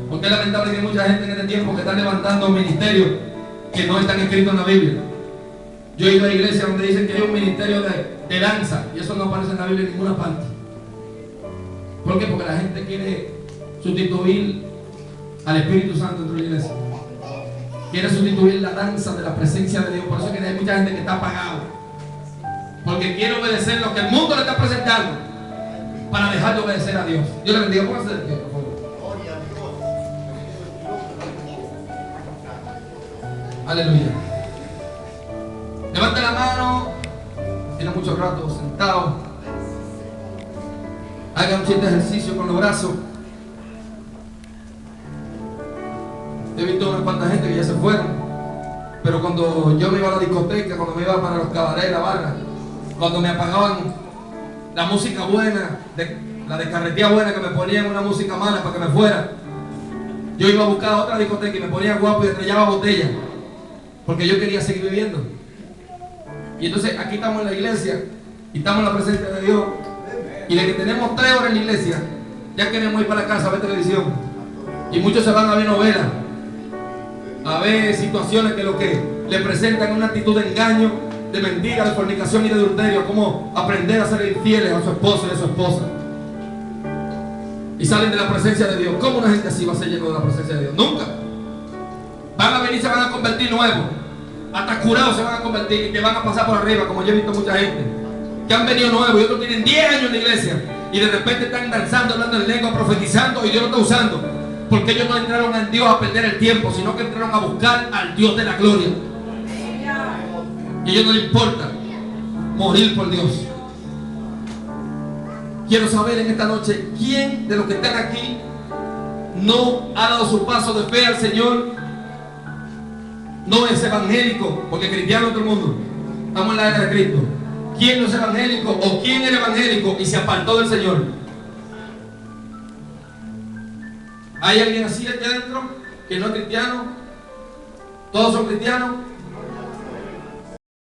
Porque es lamentable que hay mucha gente en este tiempo que está levantando ministerios que no están escritos en la Biblia. Yo he ido a iglesias donde dicen que hay un ministerio de danza, y eso no aparece en la Biblia en ninguna parte. ¿Por qué? Porque la gente quiere sustituir al Espíritu Santo dentro de la iglesia. Quiere sustituir la danza de la presencia de Dios. Por eso es que hay mucha gente que está apagada, porque quiere obedecer lo que el mundo le está presentando para dejar de obedecer a Dios. Dios le bendiga. Póngase de pie, por favor. Aleluya. Levante la mano. Tiene mucho rato sentado. Haga un cierto ejercicio con los brazos. He visto una cuanta gente que ya se fueron, pero cuando yo me iba a la discoteca, cuando me iba para los cabarets, la barra, cuando me apagaban la música buena, la de carretilla buena, que me ponían una música mala para que me fuera, yo iba a buscar otra discoteca y me ponía guapo y estrellaba botellas, porque yo quería seguir viviendo. Y entonces aquí estamos en la iglesia y estamos en la presencia de Dios, y de que tenemos 3 horas en la iglesia, ya queremos ir para la casa a ver televisión, y muchos se van a ver novelas, a ver situaciones que lo que le presentan una actitud de engaño, de mentira, de fornicación y de adulterio, como aprender a ser infieles a su esposo y a su esposa, y salen de la presencia de Dios. ¿Cómo una gente así va a ser lleno de la presencia de Dios? Nunca. Van a venir y se van a convertir nuevos, hasta curados se van a convertir, y te van a pasar por arriba, como yo he visto mucha gente que han venido nuevos y otros tienen 10 años en la iglesia y de repente están danzando, hablando en lengua, profetizando, y Dios lo está usando. Porque ellos no entraron en Dios a perder el tiempo, sino que entraron a buscar al Dios de la gloria. Y a ellos no les importa morir por Dios. Quiero saber en esta noche, ¿quién de los que están aquí no ha dado su paso de fe al Señor? No es evangélico, porque cristiano todo el mundo. Estamos en la era de Cristo. ¿Quién no es evangélico o quién era evangélico y se apartó del Señor? ¿Hay alguien así aquí adentro que no es cristiano? ¿Todos son cristianos?